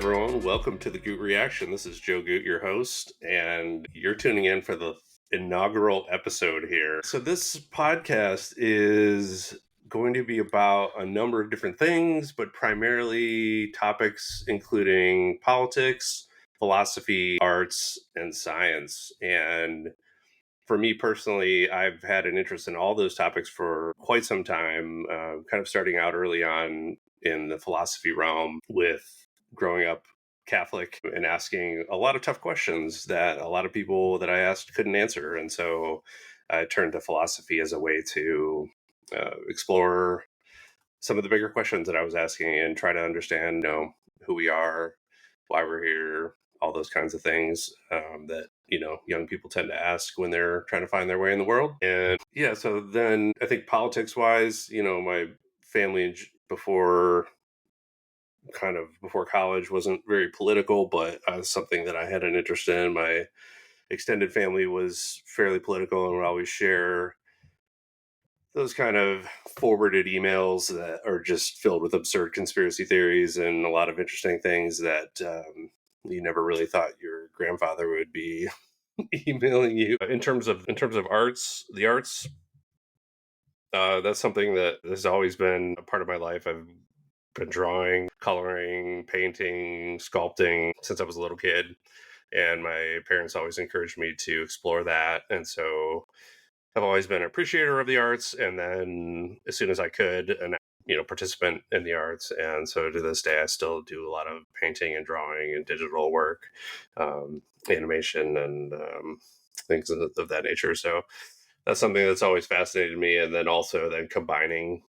everyone. Welcome to the Goot Reaction. This is Joe Goot, your host, and you're tuning in for the inaugural episode here. So this podcast is going to be about a number of different things, but primarily topics including politics, philosophy, arts, and science. And for me personally, I've had an interest in all those topics for quite some time, kind of starting out early on in the philosophy realm with growing up Catholic and asking a lot of tough questions that a lot of people that I asked couldn't answer. And so I turned to philosophy as a way to explore some of the bigger questions that I was asking and try to understand, who we are, why we're here, all those kinds of things that young people tend to ask when they're trying to find their way in the world. And yeah, so then I think politics wise, my family before college wasn't very political, but something that I had an interest in. My extended family was fairly political and would always share those kind of forwarded emails that are just filled with absurd conspiracy theories and a lot of interesting things that you never really thought your grandfather would be emailing you. In terms of arts, the arts, that's something that has always been a part of my life. I've been drawing, coloring, painting, sculpting since I was a little kid, and my parents always encouraged me to explore that. And so I've always been an appreciator of the arts, and then as soon as I could, an participant in the arts. And so to this day, I still do a lot of painting and drawing and digital work, animation, and things of that nature. So that's something that's always fascinated me. And then also then combining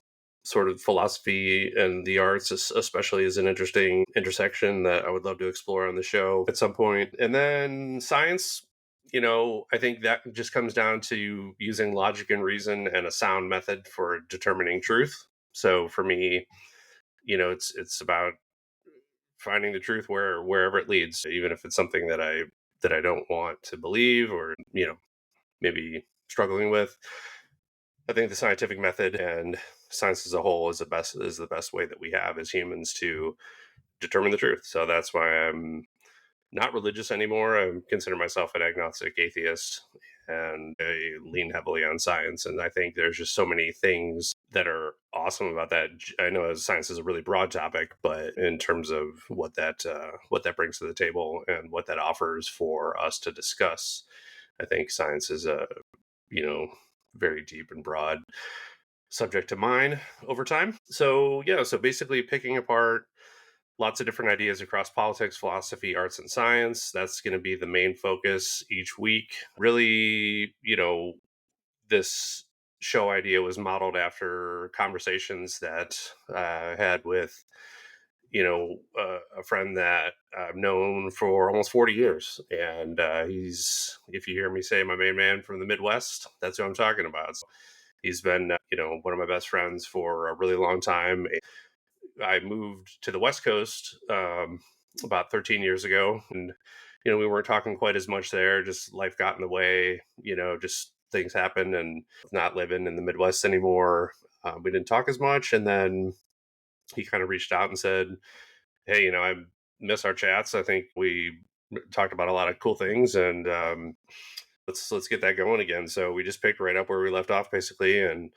sort of philosophy and the arts, especially, is an interesting intersection that I would love to explore on the show at some point. And then science, I think that just comes down to using logic and reason and a sound method for determining truth. So for me, it's about finding the truth wherever it leads, even if it's something that I don't want to believe or maybe struggling with. I think the scientific method and science as a whole is the best way that we have as humans to determine the truth. So that's why I'm not religious anymore. I consider myself an agnostic atheist, and I lean heavily on science. And I think there's just so many things that are awesome about that. I know science is a really broad topic, but in terms of what that brings to the table and what that offers for us to discuss, I think science is a very deep and broad subject to mine over time. So yeah, so basically picking apart lots of different ideas across politics, philosophy, arts, and science. That's going to be the main focus each week. Really, this show idea was modeled after conversations that I had with, a friend that I've known for almost 40 years. And if you hear me say my main man from the Midwest, that's who I'm talking about. So he's been, one of my best friends for a really long time. I moved to the West Coast about 13 years ago, and we weren't talking quite as much there. Just life got in the way. Just things happened, and not living in the Midwest anymore. We didn't talk as much, and then he kind of reached out and said, "Hey, I miss our chats. I think we talked about a lot of cool things, and let's get that going again." So we just picked right up where we left off, basically, and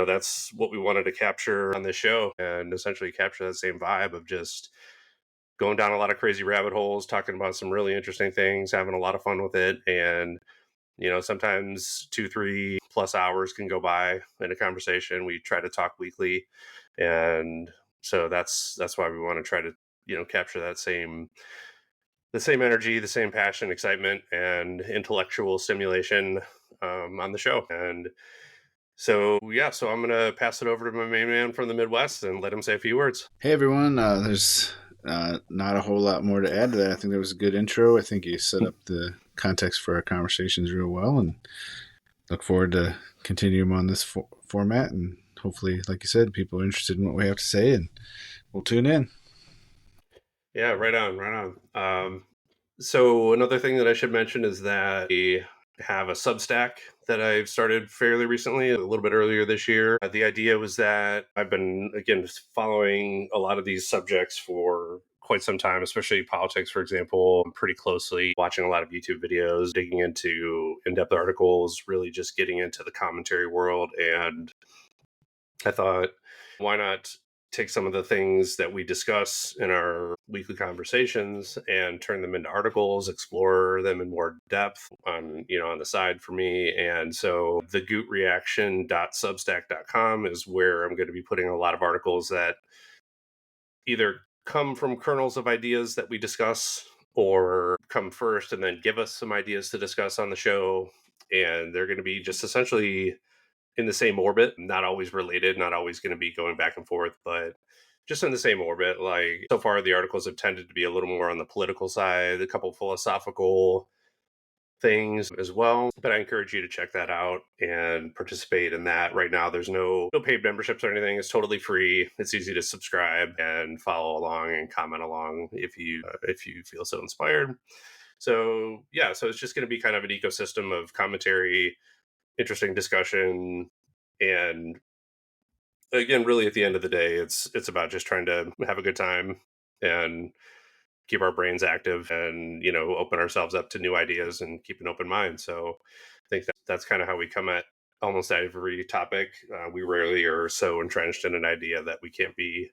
that's what we wanted to capture on this show, and essentially capture that same vibe of just going down a lot of crazy rabbit holes, talking about some really interesting things, having a lot of fun with it. And sometimes 2-3+ hours can go by in a conversation. We try to talk weekly, and so that's why we want to try to capture the same energy, the same passion, excitement, and intellectual stimulation on the show. And so, yeah, so I'm going to pass it over to my main man from the Midwest and let him say a few words. Hey everyone, there's not a whole lot more to add to that. I think that was a good intro. I think you set up the context for our conversations real well, and look forward to continuing on this format. And hopefully, like you said, people are interested in what we have to say, and we'll tune in. Yeah, right on. So another thing that I should mention is that we have a Substack that I've started fairly recently, a little bit earlier this year. The idea was that I've been, again, following a lot of these subjects for quite some time, especially politics, for example, pretty closely, watching a lot of YouTube videos, digging into in-depth articles, really just getting into the commentary world. And I thought, why not take some of the things that we discuss in our weekly conversations and turn them into articles, explore them in more depth on the side for me. And so the gootreaction.substack.com is where I'm going to be putting a lot of articles that either come from kernels of ideas that we discuss or come first and then give us some ideas to discuss on the show. And they're going to be just essentially in the same orbit, not always related, not always going to be going back and forth, but just in the same orbit. Like so far, the articles have tended to be a little more on the political side, a couple philosophical things as well. But I encourage you to check that out and participate in that. Right now, there's no paid memberships or anything. It's totally free. It's easy to subscribe and follow along and comment along if you feel so inspired. So yeah, so it's just going to be kind of an ecosystem of commentary, interesting discussion, and again, really at the end of the day, it's about just trying to have a good time and keep our brains active and open ourselves up to new ideas and keep an open mind. So I think that's kind of how we come at almost every topic. We rarely are so entrenched in an idea that we can't be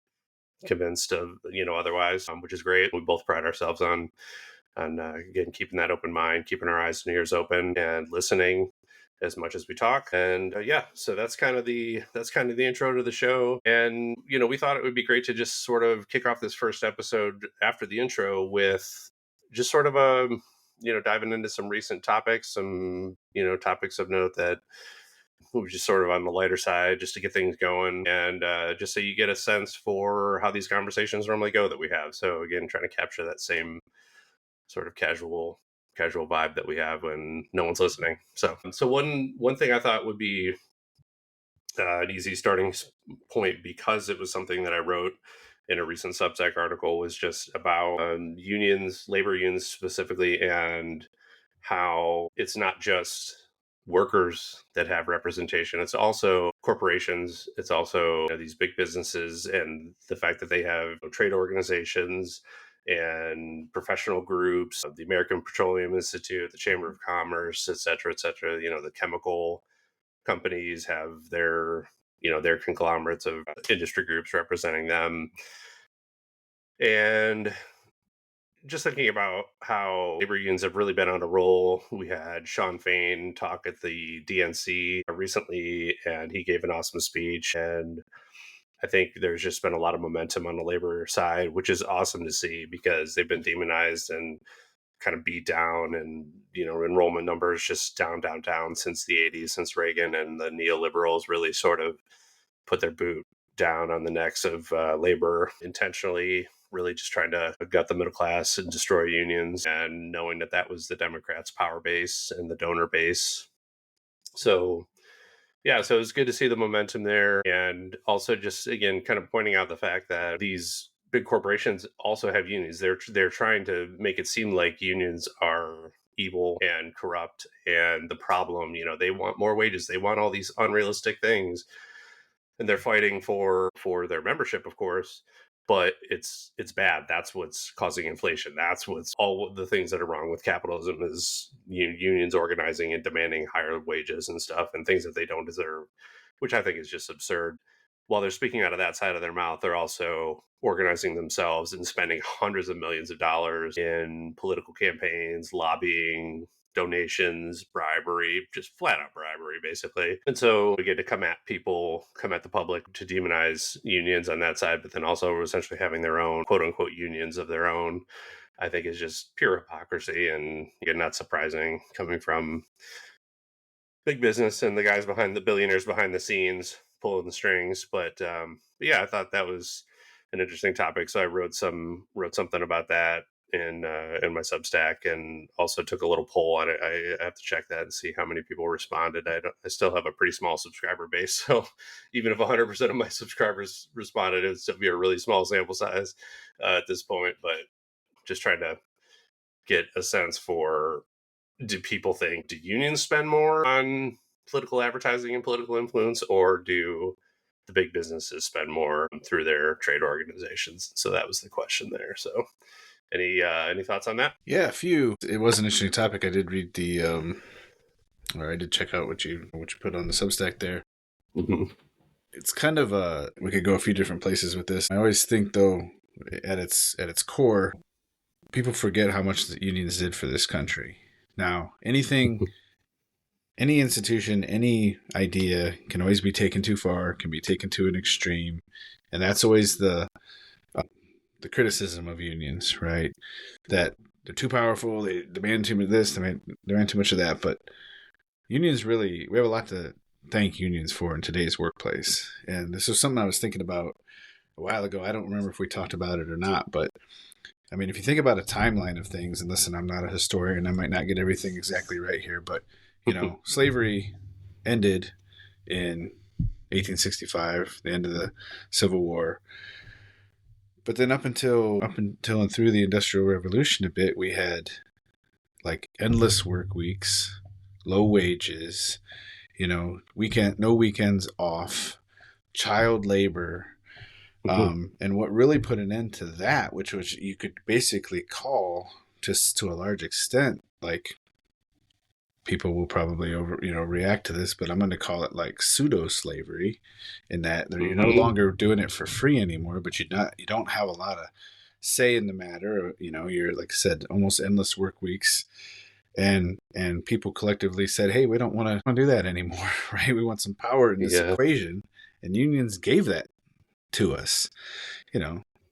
convinced of otherwise, which is great. We both pride ourselves on again keeping that open mind, keeping our eyes and ears open, and listening as much as we talk. And yeah, so that's kind of the intro to the show. And we thought it would be great to just sort of kick off this first episode after the intro with just sort of diving into some recent topics, some topics of note that we were just sort of on the lighter side, just to get things going, and just so you get a sense for how these conversations normally go that we have. So again, trying to capture that same sort of casual vibe that we have when no one's listening. So one thing I thought would be an easy starting point, because it was something that I wrote in a recent Substack article, was just about unions, labor unions specifically, and how it's not just workers that have representation. It's also corporations. It's also these big businesses, and the fact that they have trade organizations and professional groups, the American Petroleum Institute, the Chamber of Commerce, et cetera, et cetera. The chemical companies have their conglomerates of industry groups representing them. And just thinking about how labor unions have really been on a roll. We had Sean Fain talk at the DNC recently, and he gave an awesome speech. And I think there's just been a lot of momentum on the labor side, which is awesome to see, because they've been demonized and kind of beat down, and enrollment numbers just down, down, down since the 80s, since Reagan and the neoliberals really sort of put their boot down on the necks of labor intentionally, really just trying to gut the middle class and destroy unions, and knowing that that was the Democrats' power base and the donor base. So yeah, so it's good to see the momentum there. And also just again kind of pointing out the fact that these big corporations also have unions. They're trying to make it seem like unions are evil and corrupt and the problem. They want more wages, they want all these unrealistic things, and they're fighting for their membership, of course. But it's bad. That's what's causing inflation. That's what's all the things that are wrong with capitalism, is unions organizing and demanding higher wages and stuff, and things that they don't deserve, which I think is just absurd. While they're speaking out of that side of their mouth, they're also organizing themselves and spending hundreds of millions of dollars in political campaigns, lobbying, donations, bribery, just flat out bribery, basically. And so we get to come at people, come at the public, to demonize unions on that side, but then also essentially having their own quote unquote unions of their own, I think is just pure hypocrisy, and again, not surprising coming from big business and the guys behind, the billionaires behind the scenes pulling the strings. But yeah, I thought that was an interesting topic, so I wrote something about that in my Substack, and also took a little poll on it. I have to check that and see how many people responded. I still have a pretty small subscriber base, so even if 100% of my subscribers responded, it would still be a really small sample size at this point. But just trying to get a sense for, do people think, do unions spend more on political advertising and political influence, or do the big businesses spend more through their trade organizations. So that was the question there. So any thoughts on that? Yeah, a few. It was an interesting topic. I did read or I did check out what you put on the Substack there. Mm-hmm. It's kind of we could go a few different places with this. I always think though, at its core, people forget how much the unions did for this country. Now, any institution, any idea can always be taken too far, can be taken to an extreme, and that's always the criticism of unions, right? That they're too powerful, they demand too much of this, they demand too much of that. But unions really, we have a lot to thank unions for in today's workplace. And this was something I was thinking about a while ago. I don't remember if we talked about it or not, but I mean, if you think about a timeline of things, and listen, I'm not a historian, I might not get everything exactly right here, but slavery ended in 1865, the end of the Civil War. But then up until and through the Industrial Revolution a bit, we had like endless work weeks, low wages, no weekends off, child labor. And what really put an end to that, which was you could basically call, just to a large extent, like people will probably react to this, but I'm going to call it like pseudo slavery, in that you're no longer doing it for free anymore, but you don't have a lot of say in the matter. You're, like I said, almost endless work weeks, and people collectively said, hey, we don't want to do that anymore, right? We want some power in this equation, and unions gave that to us,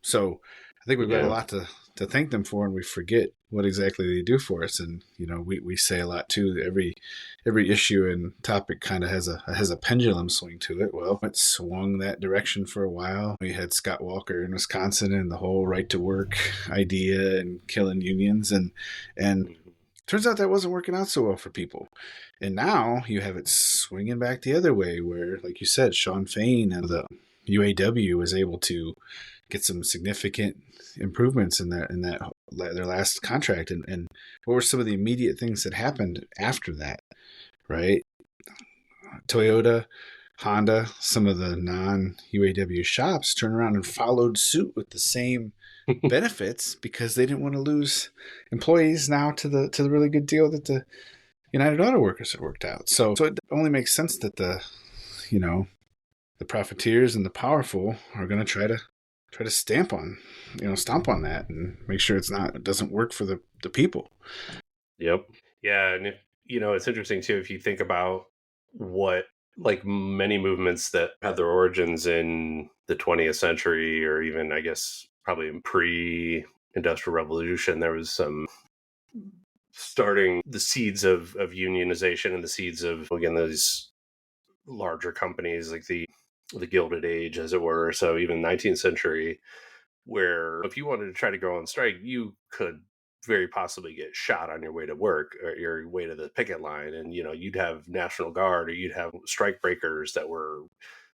so I think we've got a lot to thank them for, and we forget what exactly they do for us. And we say a lot too, every issue and topic kind of has a pendulum swing to it. Well, it swung that direction for a while. We had Scott Walker in Wisconsin and the whole right to work idea and killing unions, and turns out that wasn't working out so well for people. And now you have it swinging back the other way, where, like you said, Shawn Fain and the UAW was able to get some significant improvements in their last contract. And what were some of the immediate things that happened after that, right? Toyota, Honda, some of the non-UAW shops turned around and followed suit with the same benefits, because they didn't want to lose employees now to the really good deal that the United Auto Workers had worked out. So it only makes sense that the profiteers and the powerful are going to try to stomp on that and make sure it doesn't work for the people. Yep. Yeah. And it's interesting too, if you think about what, like, many movements that had their origins in the 20th century, or even, I guess, probably in pre-industrial revolution, there was some starting the seeds of unionization and the seeds of, again, those larger companies, like the Gilded Age, as it were. So even 19th century, where if you wanted to try to go on strike, you could very possibly get shot on your way to work or your way to the picket line. And, you'd have National Guard, or you'd have strike breakers that were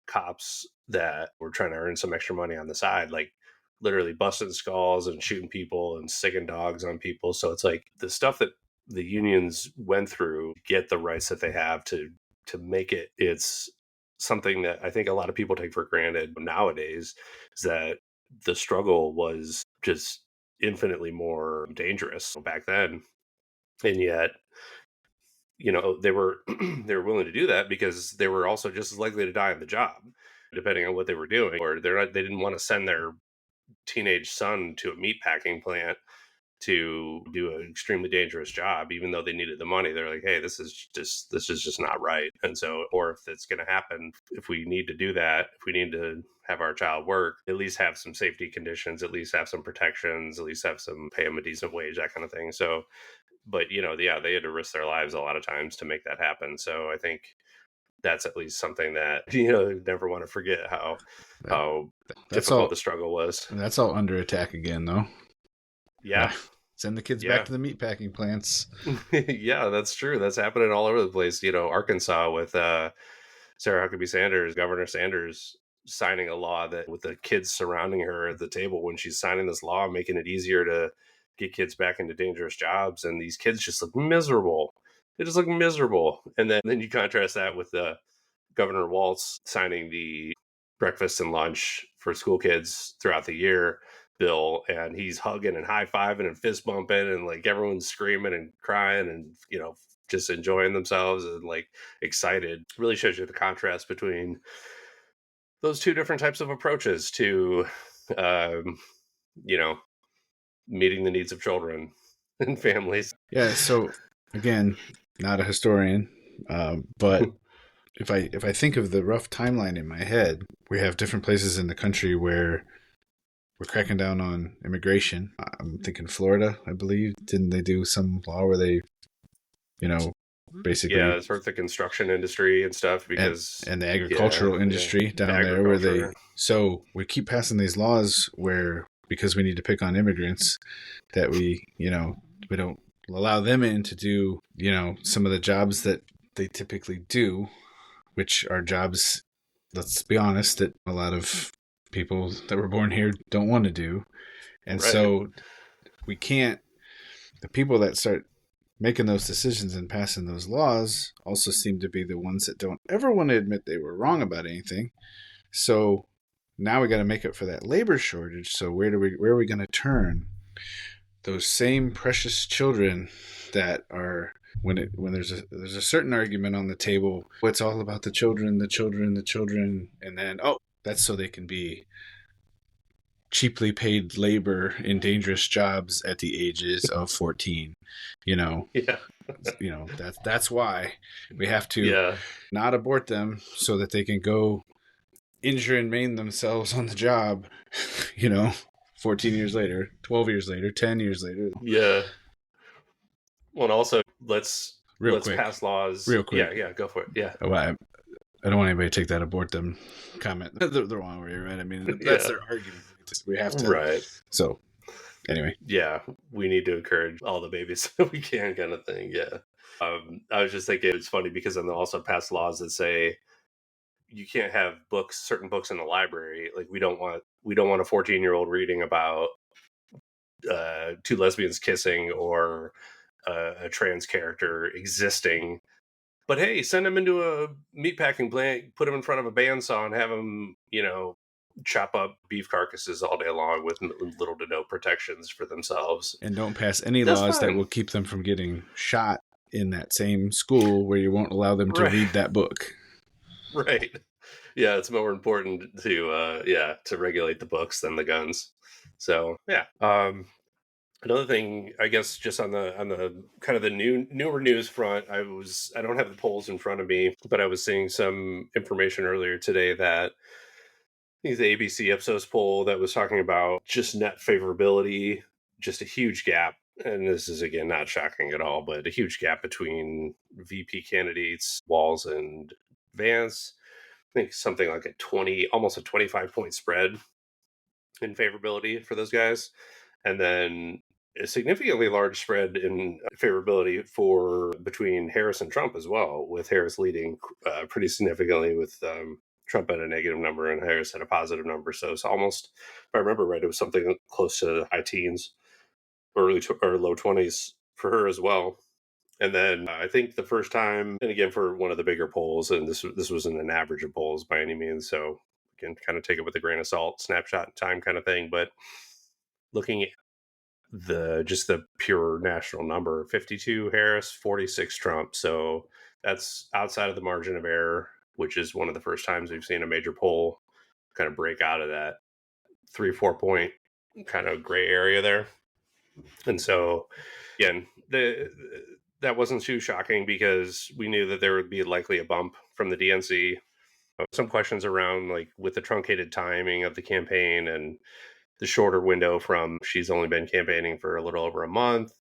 cops that were trying to earn some extra money on the side, like literally busting skulls and shooting people and sicking dogs on people. So it's like the stuff that the unions went through to get the rights that they have to make it. It's something that I think a lot of people take for granted nowadays, is that the struggle was just infinitely more dangerous back then. And yet, they were they were willing to do that because they were also just as likely to die on the job, depending on what they were doing. Or they didn't want to send their teenage son to a meat packing plant to do an extremely dangerous job, even though they needed the money. They're like, hey, this is just not right. And so, or if it's going to happen, if we need to do that, if we need to have our child work, at least have some safety conditions, at least have some protections, at least have some, pay them a decent wage, that kind of thing. So, but they had to risk their lives a lot of times to make that happen. So I think that's at least something that never want to forget how difficult the struggle was. And that's all under attack again, though. Yeah. Send the kids back to the meatpacking plants. Yeah, that's true. That's happening all over the place. Arkansas with Sarah Huckabee Sanders, Governor Sanders, signing a law that, with the kids surrounding her at the table when she's signing this law, making it easier to get kids back into dangerous jobs. And these kids just look miserable. They just look miserable. And then you contrast that with Governor Walz signing the breakfast and lunch for school kids throughout the year bill, and he's hugging and high-fiving and fist bumping, and like everyone's screaming and crying and just enjoying themselves and like excited. Really shows you the contrast between those two different types of approaches to um, you know meeting the needs of children and families. Yeah. So again, not a historian, but if I think of the rough timeline in my head, we have different places in the country where we're cracking down on immigration. I'm thinking Florida, I believe. Didn't they do some law where they, basically, Yeah, sort of the construction industry and stuff, because and the agricultural industry down there where they. So we keep passing these laws where, because we need to pick on immigrants, that we don't allow them in to do some of the jobs that they typically do, which are jobs, let's be honest, that a lot of people that were born here don't want to do. And so we can't, the people that start making those decisions and passing those laws also seem to be the ones that don't ever want to admit they were wrong about anything. So now we got to make up for that labor shortage. So where are we going to turn those same precious children that are, when there's a certain argument on the table, it's all about the children, and then that's so they can be cheaply paid labor in dangerous jobs at the ages of 14. That's why we have to not abort them so that they can go injure and maim themselves on the job 14 years later, 12 years later, 10 years later. Yeah. Well, and also let's pass laws. Real quick. Yeah, go for it. Yeah. Oh, I don't want anybody to take that abort them comment the wrong way, right? I mean, that's their argument. We have to. Right. So, anyway. Yeah, we need to encourage all the babies that we can, kind of thing. Yeah. I was just thinking it's funny because then they'll also pass laws that say you can't have certain books in the library. Like we don't want a 14-year-old reading about two lesbians kissing or a trans character existing. But hey, send them into a meatpacking plant, put them in front of a bandsaw, and have them, chop up beef carcasses all day long with little to no protections for themselves. And don't pass any laws that will keep them from getting shot in that same school where you won't allow them to read that book. Right. Yeah, it's more important to regulate the books than the guns. So yeah. Another thing, I guess, just on the kind of the newer news front, I don't have the polls in front of me, but I was seeing some information earlier today that I think the ABC Ipsos poll that was talking about just net favorability, just a huge gap. And this is, again, not shocking at all, but a huge gap between VP candidates, Walz and Vance. I think something like almost a 25-point spread in favorability for those guys. And then a significantly large spread in favorability between Harris and Trump as well, with Harris leading pretty significantly with Trump at a negative number and Harris at a positive number. So it's almost, if I remember right, it was something close to high teens, or low 20s for her as well. And then I think the first time, and again for one of the bigger polls, and this wasn't an average of polls by any means, so you can kind of take it with a grain of salt, snapshot in time kind of thing. But looking at the pure national number, 52 Harris, 46 Trump. So that's outside of the margin of error, which is one of the first times we've seen a major poll kind of break out of that 3-4 point kind of gray area there. And so again, that wasn't too shocking because we knew that there would be likely a bump from the DNC. Some questions around, like, with the truncated timing of the campaign and the shorter window from she's only been campaigning for a little over a month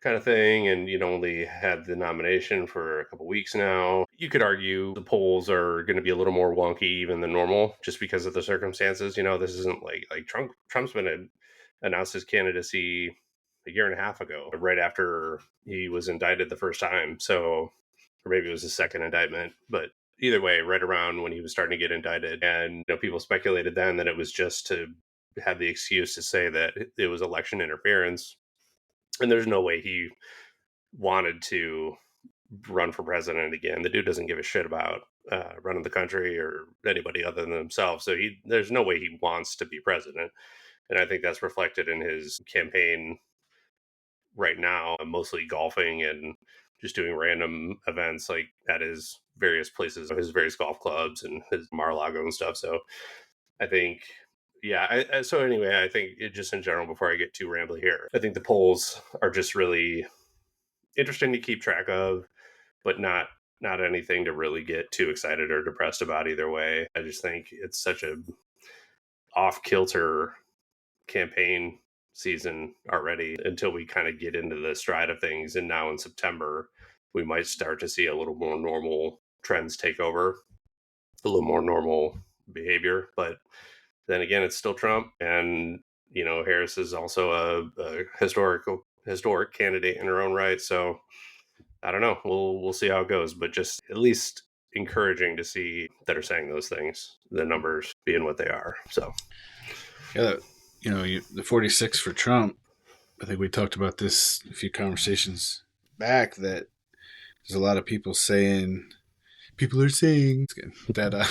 kind of thing, and only had the nomination for a couple weeks now. You could argue the polls are going to be a little more wonky even than normal just because of the circumstances. This isn't like Trump's been announced his candidacy a year and a half ago, right after he was indicted the first time. So, or maybe it was his second indictment, but either way, right around when he was starting to get indicted. And people speculated then that it was just to have the excuse to say that it was election interference. And there's no way he wanted to run for president again. The dude doesn't give a shit about running the country or anybody other than himself. So there's no way he wants to be president. And I think that's reflected in his campaign right now. I'm mostly golfing and just doing random events like at his various places, his various golf clubs and his Mar-a-Lago and stuff. So I think, yeah. So anyway, I think just in general, before I get too rambly here, I think the polls are just really interesting to keep track of, but not anything to really get too excited or depressed about either way. I just think it's such a off kilter campaign season already until we kind of get into the stride of things. And now in September, we might start to see a little more normal trends take over, a little more normal behavior. But then again, it's still Trump. And, Harris is also a historic candidate in her own right. So I don't know. We'll see how it goes, but just at least encouraging to see that are saying those things, the numbers being what they are. So yeah, the 46 for Trump. I think we talked about this a few conversations back, that there's a lot of people are saying that a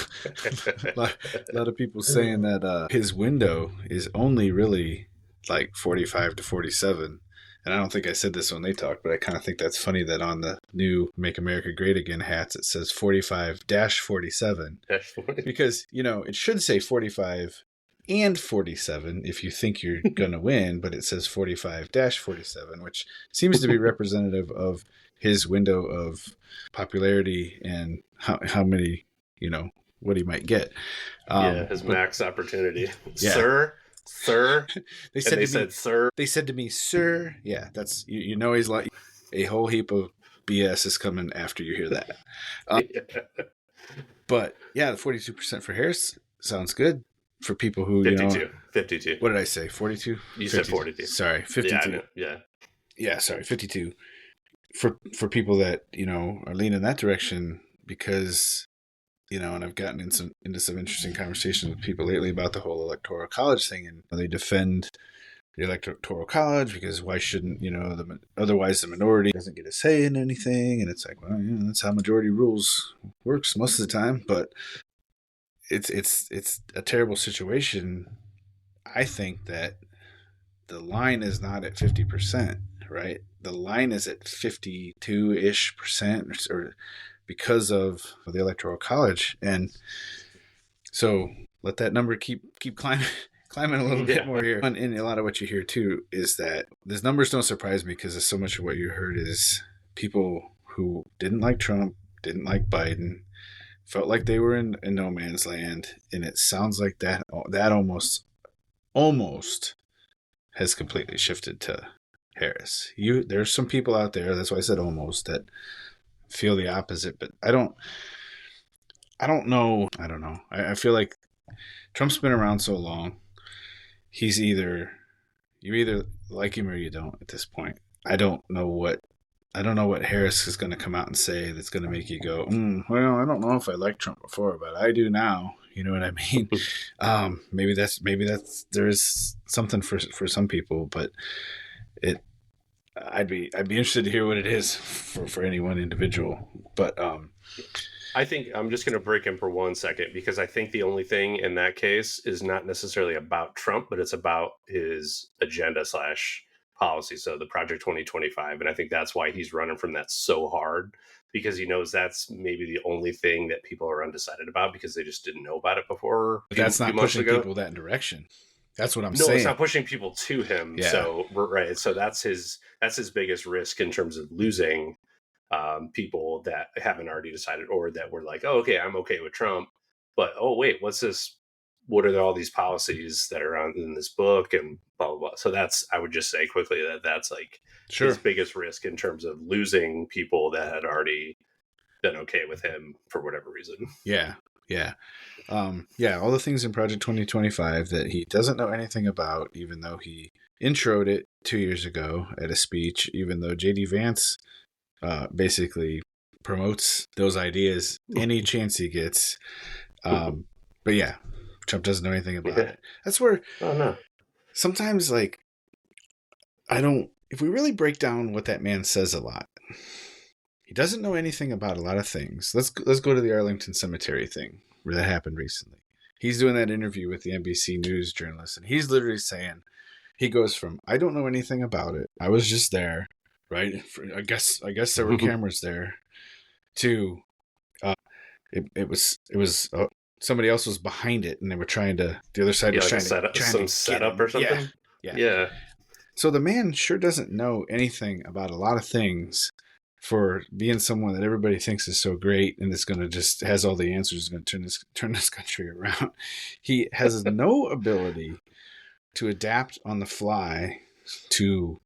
lot of people saying that his window is only really like 45 to 47. And I don't think I said this when they talked, but I kind of think that's funny that on the new Make America Great Again hats, it says 45-47. Because, it should say 45 and 47 if you think you're going to win, but it says 45-47, which seems to be representative of his window of popularity and how many, what he might get. His max opportunity. Yeah. Sir. They said, sir. They said to me, sir. Yeah, that's, he's like, a whole heap of BS is coming after you hear that. But yeah, the 42% for Harris sounds good for people who, 52. What did I say? 42? You said 42. Sorry, 52. Yeah, sorry, 52. For people that, are leaning that direction, because, and I've gotten into some interesting conversations with people lately about the whole electoral college thing, and they defend the electoral college because why shouldn't, otherwise the minority doesn't get a say in anything. And it's like, well, that's how majority rules works most of the time, but it's a terrible situation. I think that the line is not at 50%, right? The line is at 52-ish%, or because of the electoral college. And so let that number keep climbing a little bit more here. And a lot of what you hear too is that these numbers don't surprise me, because so much of what you heard is people who didn't like Trump, didn't like Biden, felt like they were in no man's land. And it sounds like that almost has completely shifted to Harris. There's some people out there, that's why I said almost, that feel the opposite, but I don't know. I feel like Trump's been around so long. You either like him or you don't at this point. I don't know what Harris is going to come out and say that's going to make you go, well, I don't know if I liked Trump before, but I do now. You know what I mean? Maybe that's there is something for some people, but I'd be interested to hear what it is for any one individual. But I think I'm just going to break in for 1 second, because I think the only thing in that case is not necessarily about Trump, but it's about his agenda / policy. So the Project 2025. And I think that's why he's running from that so hard, because he knows that's maybe the only thing that people are undecided about, because they just didn't know about it before. But that's not pushing people that direction. That's what I'm saying. No, it's not pushing people to him. Yeah. So, right. So that's his biggest risk in terms of losing people that haven't already decided, or that were like, oh, okay, I'm okay with Trump, but oh wait, what's this? What are all these policies that are in this book and blah blah blah? So I would just say quickly that's like his biggest risk in terms of losing people that had already been okay with him for whatever reason. Yeah. All the things in Project 2025 that he doesn't know anything about, even though he introed it 2 years ago at a speech, even though J.D. Vance basically promotes those ideas any chance he gets. But yeah, Trump doesn't know anything about it. That's where sometimes, like, if we really break down what that man says a lot, he doesn't know anything about a lot of things. Let's go to the Arlington Cemetery thing where that happened recently. He's doing that interview with the NBC News journalist, and he's literally saying, he goes from, I don't know anything about it, I was just there, right? I guess there were cameras there, to it was somebody else was behind it, and they were trying to, the other side was like trying to setup or something. Yeah. So the man sure doesn't know anything about a lot of things for being someone that everybody thinks is so great and is going to just has all the answers, is going to turn this country around. He has no ability to adapt on the fly to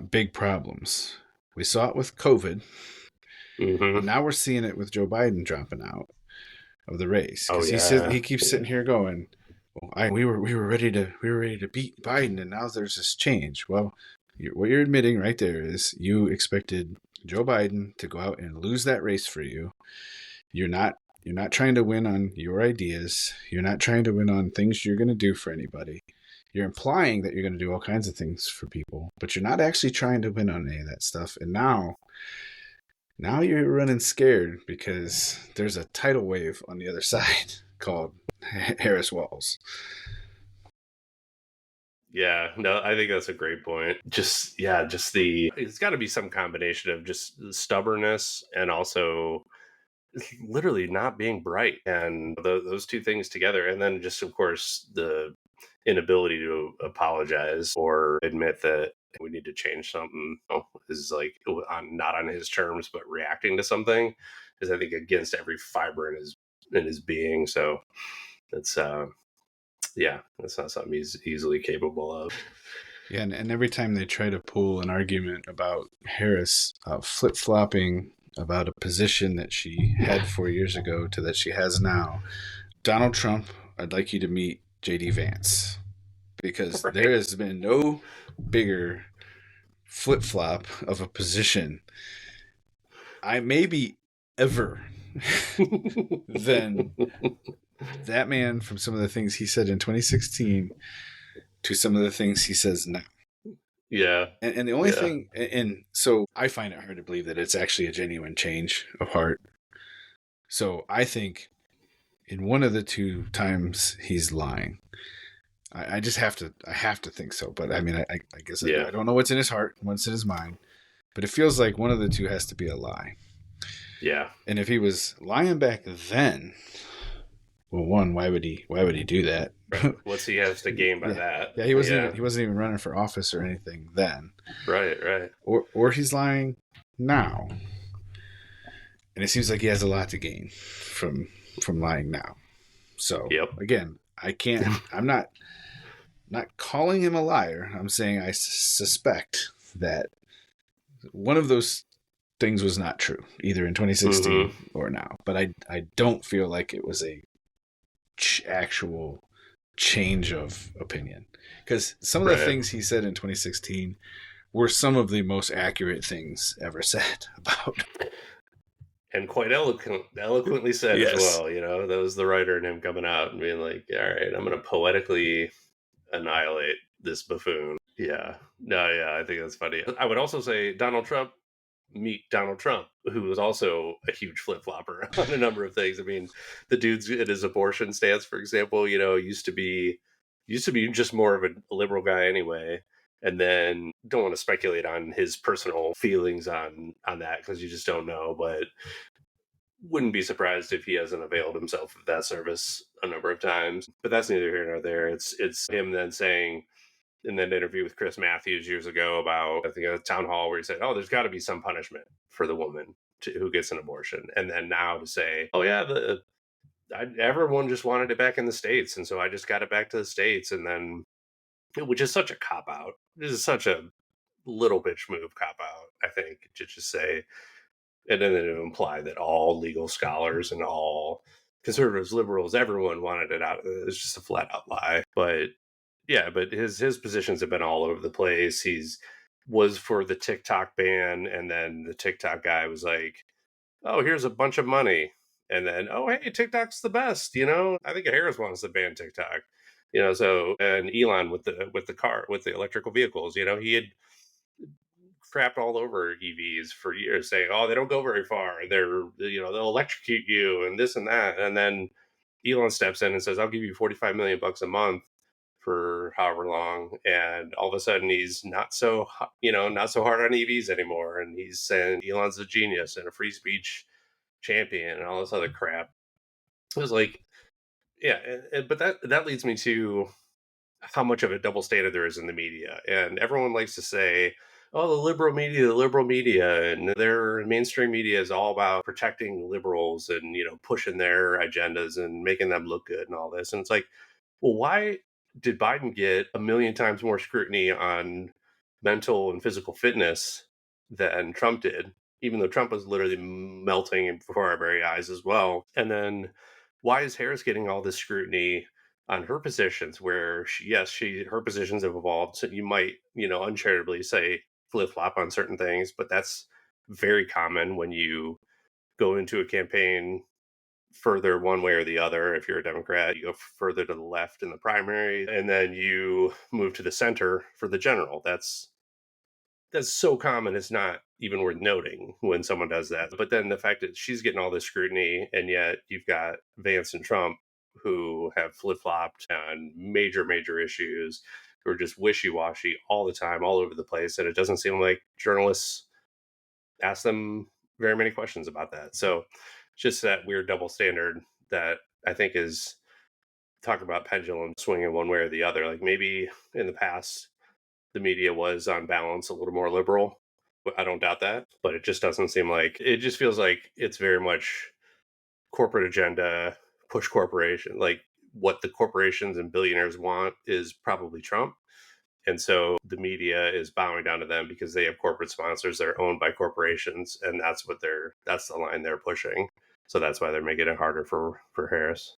big problems. We saw it with COVID. And now we're seeing it with Joe Biden dropping out of the race, because he keeps sitting here going, well, we were ready to beat Biden, and now there's this change. Well, what you're admitting right there is you expected Joe Biden to go out and lose that race for you. You're not trying to win on your ideas. You're not trying to win on things you're going to do for anybody. You're implying that you're going to do all kinds of things for people, but you're not actually trying to win on any of that stuff. And now you're running scared because there's a tidal wave on the other side called Harris Walls. Yeah, no, I think that's a great point. It's got to be some combination of just stubbornness and also literally not being bright, and those two things together, and then just, of course, the inability to apologize or admit that we need to change something is like not on his terms, but reacting to something is, I think, against every fiber in his being. So that's that's not something he's easily capable of. Yeah, and every time they try to pull an argument about Harris flip-flopping about a position that she had 4 years ago to that she has now, Donald Trump, I'd like you to meet J.D. Vance, because there has been no bigger flip-flop of a position maybe ever than that man, from some of the things he said in 2016 to some of the things he says now. Yeah. And the only thing, and so I find it hard to believe that it's actually a genuine change of heart. So I think in one of the two times he's lying. I just have to think so. But I mean, I guess I don't know what's in his heart, what's in his mind, but it feels like one of the two has to be a lie. Yeah. And if he was lying back then, well, one, why would he do that? Right. What's he has to gain by that? Yeah, he wasn't even running for office or anything then. Right. Or he's lying now. And it seems like he has a lot to gain from lying now. So again, I'm not calling him a liar. I'm saying I suspect that one of those things was not true, either in 2016 or now. But I don't feel like it was a actual change of opinion, because some of the things he said in 2016 were some of the most accurate things ever said about. And quite eloquently said as well. You know, that was the writer in him coming out and being like, all right, I'm going to poetically annihilate this buffoon. Yeah. No, yeah, I think that's funny. I would also say Donald Trump, meet Donald Trump, who was also a huge flip-flopper on a number of things. I mean, the dude's in his abortion stance, for example, you know, used to be just more of a liberal guy anyway. And then don't want to speculate on his personal feelings on that, because you just don't know, but wouldn't be surprised if he hasn't availed himself of that service a number of times. But that's neither here nor there. It's him then saying in that interview with Chris Matthews years ago about, I think, a town hall, where he said, oh, there's got to be some punishment for the woman who gets an abortion. And then now to say, oh yeah, everyone just wanted it back in the States, and so I just got it back to the States. And then, which is such a cop-out. This is such a little bitch move cop-out, I think, to just say, and then to imply that all legal scholars and all conservatives, liberals, everyone wanted it out. It's just a flat-out lie. But yeah, but his positions have been all over the place. Was for the TikTok ban, and then the TikTok guy was like, oh, here's a bunch of money. And then, oh, hey, TikTok's the best, you know? I think Harris wants to ban TikTok. You know, so, and Elon with the electrical vehicles, you know, he had crapped all over EVs for years, saying, "Oh, they don't go very far. They'll electrocute you and this and that." And then Elon steps in and says, "I'll give you 45 million bucks a month for however long," and all of a sudden he's not so hard on EVs anymore, and he's saying Elon's a genius and a free speech champion and all this other crap. It was like, yeah, but that leads me to how much of a double standard there is in the media. And everyone likes to say, "Oh, the liberal media, and their mainstream media is all about protecting liberals and, pushing their agendas and making them look good and all this." And it's like, well, why did Biden get a million times more scrutiny on mental and physical fitness than Trump did, even though Trump was literally melting before our very eyes as well? And then why is Harris getting all this scrutiny on her positions, where her positions have evolved? So you might, uncharitably say flip flop on certain things, but that's very common when you go into a campaign further one way or the other. If you're a Democrat, you go further to the left in the primary, and then you move to the center for the general. That's so common, it's not even worth noting when someone does that. But then the fact that she's getting all this scrutiny, and yet you've got Vance and Trump who have flip-flopped on major issues, who are just wishy-washy all the time, all over the place, and it doesn't seem like journalists ask them very many questions about that. So just that weird double standard that I think is, talk about pendulum swinging one way or the other. Like, maybe in the past the media was on balance a little more liberal. I don't doubt that, but it just doesn't seem like, it just feels like it's very much corporate agenda, push corporation. Like, what the corporations and billionaires want is probably Trump. And so the media is bowing down to them because they have corporate sponsors that are owned by corporations, and that's the line they're pushing. So that's why they're making it harder for Harris.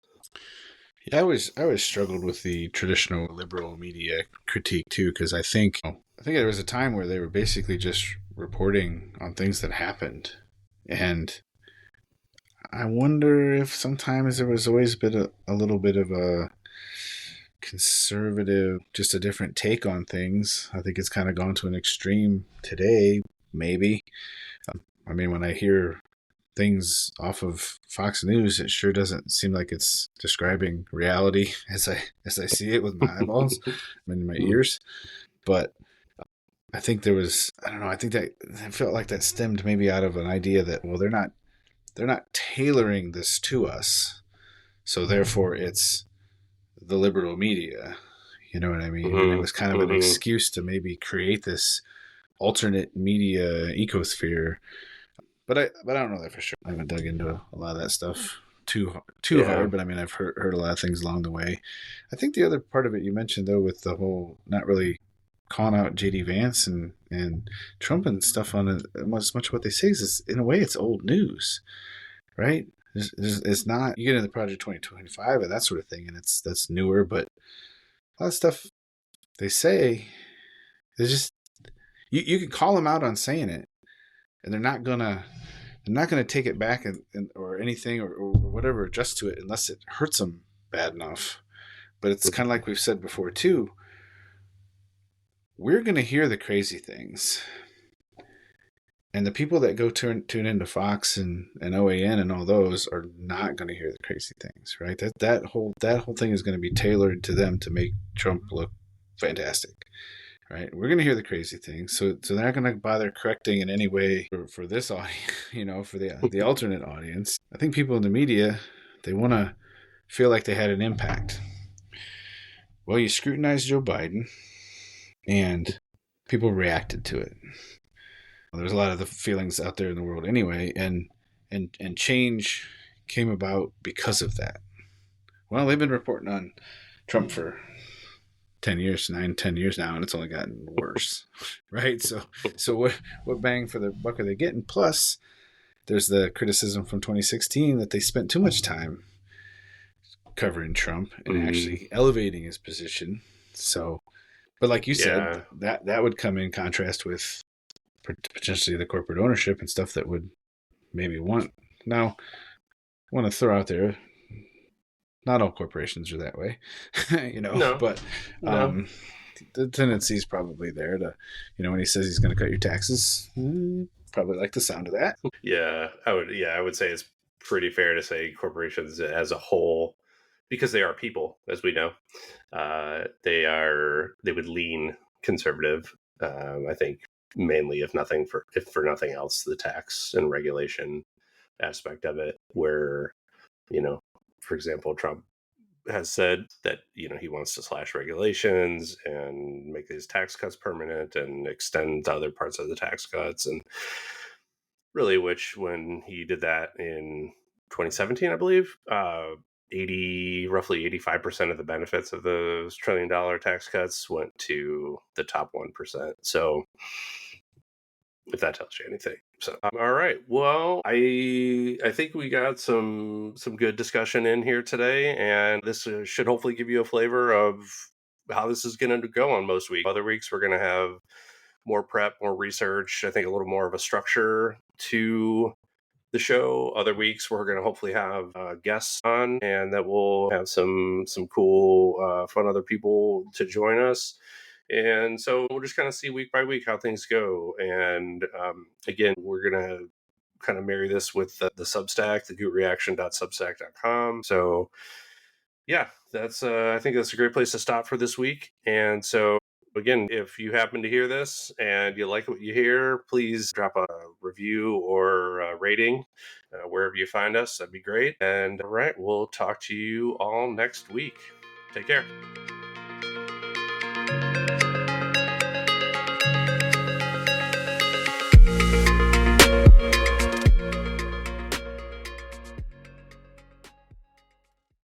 Yeah, I always struggled with the traditional liberal media critique too, because I think there was a time where they were basically just reporting on things that happened, and I wonder if sometimes there was always a little bit of a conservative, just a different take on things. I think it's kind of gone to an extreme today, maybe. I mean, when I hear things off of Fox News, it sure doesn't seem like it's describing reality as I see it with my eyeballs and my ears. But I think there was, I don't know, I think that I felt like that stemmed maybe out of an idea that, well, they're not tailoring this to us, so therefore it's the liberal media. You know what I mean? And it was kind of an excuse to maybe create this alternate media ecosphere. But I don't know that for sure. I haven't dug into a lot of that stuff too hard, but I mean, I've heard a lot of things along the way. I think the other part of it you mentioned, though, with the whole not really calling out J.D. Vance and Trump and stuff on it, as much of what they say is, in a way, it's old news, right? It's not, you get into Project 2025 and that sort of thing, and that's newer, but a lot of stuff they say is just, you can call them out on saying it, and they're not gonna take it back or anything or whatever, adjust to it unless it hurts them bad enough. But it's kind of like we've said before too. We're gonna hear the crazy things, and the people that go tune into Fox and OAN and all those are not going to hear the crazy things, right? That whole thing is going to be tailored to them to make Trump look fantastic. Right, we're going to hear the crazy things, so they're not going to bother correcting in any way for this audience, for the alternate audience. I think people in the media, they want to feel like they had an impact. Well, you scrutinized Joe Biden, and people reacted to it. There's a lot of the feelings out there in the world anyway, and change came about because of that. Well, they've been reporting on Trump for 10 years now, and it's only gotten worse, right? So what bang for the buck are they getting? Plus, there's the criticism from 2016 that they spent too much time covering Trump and actually elevating his position. So, but like you said, that would come in contrast with potentially the corporate ownership and stuff that would maybe want. Now, I want to throw out there, not all corporations are that way, No. But no. the tendency is probably there to, when he says he's going to cut your taxes, probably like the sound of that. Yeah, I would say it's pretty fair to say corporations as a whole, because they are people, as we know, they would lean conservative. I think mainly, if for nothing else, the tax and regulation aspect of it, where, for example, Trump has said that he wants to slash regulations and make these tax cuts permanent and extend to other parts of the tax cuts, and really, which when he did that in 2017, I believe, roughly 85% of the benefits of those $1 trillion tax cuts went to the top 1%. So, if that tells you anything. So, all right. Well, I think we got some good discussion in here today, and this should hopefully give you a flavor of how this is going to go on most weeks. Other weeks, we're going to have more prep, more research. I think a little more of a structure to the show. Other weeks, we're going to hopefully have guests on, and that we'll have some cool, fun other people to join us. And so we'll just kind of see week by week how things go. And again, we're going to kind of marry this with the Substack, the gootreaction.substack.com. So yeah, that's I think that's a great place to stop for this week. And so again, if you happen to hear this and you like what you hear, please drop a review or a rating wherever you find us. That'd be great. And all right, we'll talk to you all next week. Take care.